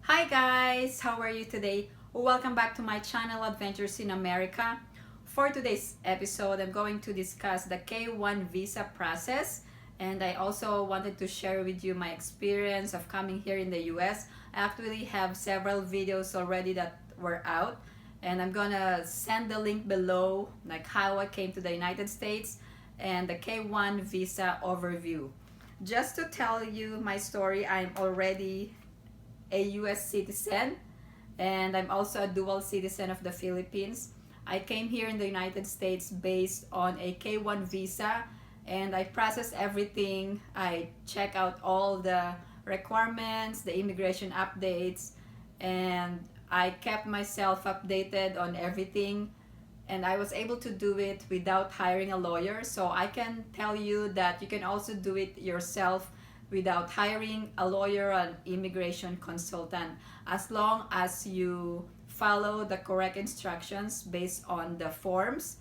Hi guys, how are you today? Welcome back to my channel Adventures in America. For today's episode, I'm going to discuss the K-1 visa process, and I also wanted to share with you my experience of coming here in the US. I actually have several videos already that were out, and I'm gonna send the link below, like how I came to the United States and the K-1 visa overview. Just to tell you my story, I'm already a US citizen, and I'm also a dual citizen of the Philippines. I came here in the United States based on a K-1 visa, and I process everything. I check out all the requirements, the immigration updates, and I kept myself updated on everything, and I was able to do it without hiring a lawyer. So I can tell you that you can also do it yourself without hiring a lawyer or an immigration consultant, as long as you follow the correct instructions based on the forms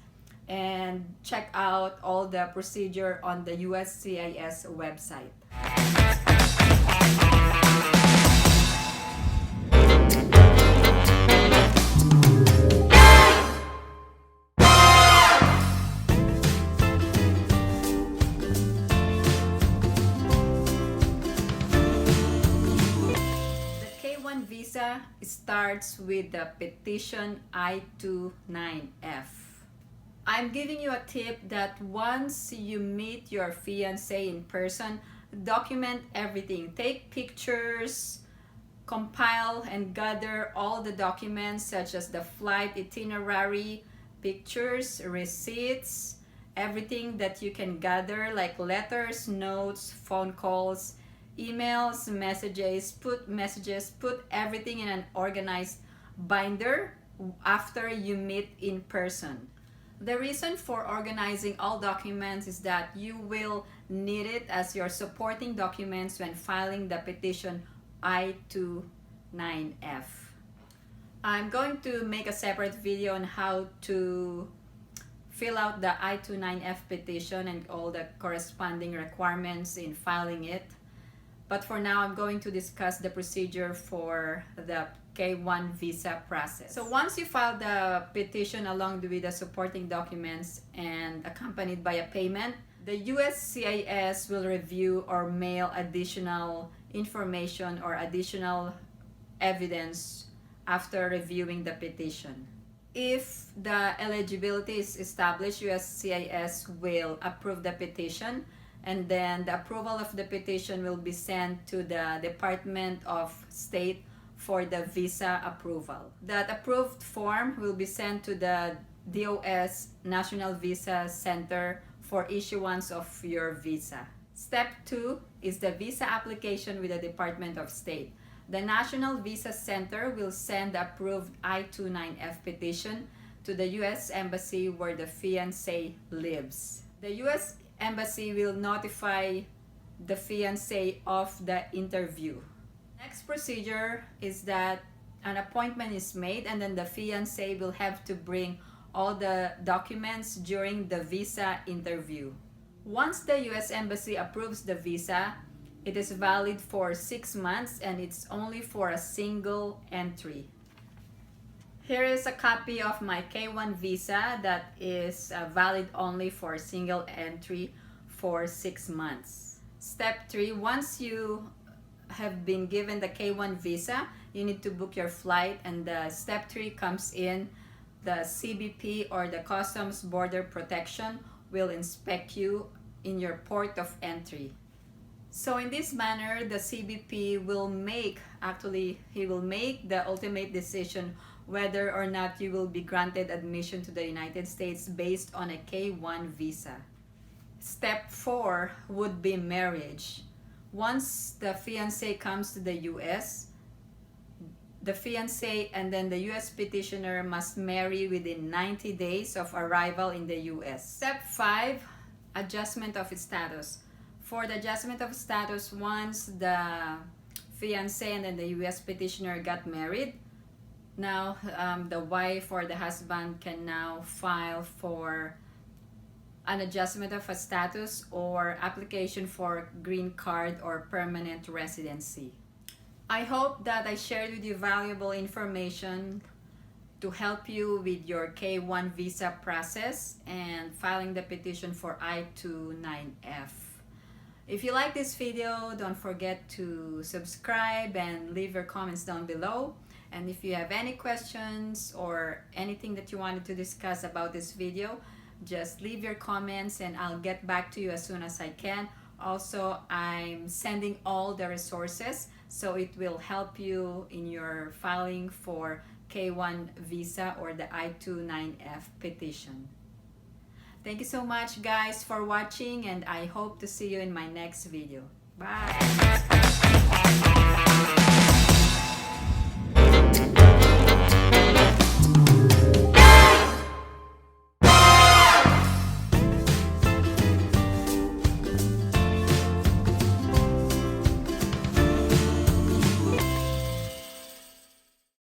and check out all the procedure on the USCIS website. Visa starts with the Petition I-29F. I'm giving you a tip that once you meet your fiancé in person, document everything. Take pictures, compile and gather all the documents such as the flight itinerary, pictures, receipts, everything that you can gather like letters, notes, phone calls, emails, messages, put everything in an organized binder after you meet in person. The reason for organizing all documents is that you will need it as your supporting documents when filing the petition I-29F. I'm going to make a separate video on how to fill out the I-29F petition and all the corresponding requirements in filing it. But for now, I'm going to discuss the procedure for the K-1 visa process. So once you file the petition along with the supporting documents and accompanied by a payment, the USCIS will review or mail additional information or additional evidence after reviewing the petition. If the eligibility is established, USCIS will approve the petition, and then the approval of the petition will be sent to the Department of State for the visa approval. That approved form will be sent to the DOS National Visa Center for issuance of your visa. Step 2 is the visa application with the Department of State. The National Visa Center will send the approved I-29F petition to the U.S. Embassy where the fiancé lives. The U.S. Embassy will notify the fiancé of the interview. Next procedure is that an appointment is made, and then the fiancé will have to bring all the documents during the visa interview. Once the US Embassy approves the visa, it is valid for 6 months, and it's only for a single entry. Here is a copy of my K-1 visa that is valid only for single entry for 6 months. Step 3, once you have been given the K-1 visa, you need to book your flight, and the step 3 comes in. The CBP or the Customs Border Protection will inspect you in your port of entry. So in this manner, the CBP will make the ultimate decision whether or not you will be granted admission to the United States based on a K-1 visa. Step 4 would be marriage. Once the fiancé comes to the US, the fiancé and then the US petitioner must marry within 90 days of arrival in the US. Step 5, adjustment of status. For the adjustment of status, once the fiancé and then the US petitioner got married, now the wife or the husband can now file for an adjustment of a status or application for green card or permanent residency. I hope that I shared with you valuable information to help you with your K1 visa process and filing the petition for I-29F. If you like this video, don't forget to subscribe and leave your comments down below. And if you have any questions or anything that you wanted to discuss about this video, just leave your comments and I'll get back to you as soon as I can. Also, I'm sending all the resources, so it will help you in your filing for K1 visa or the I-29F petition. Thank you so much guys for watching, and I hope to see you in my next video. Bye!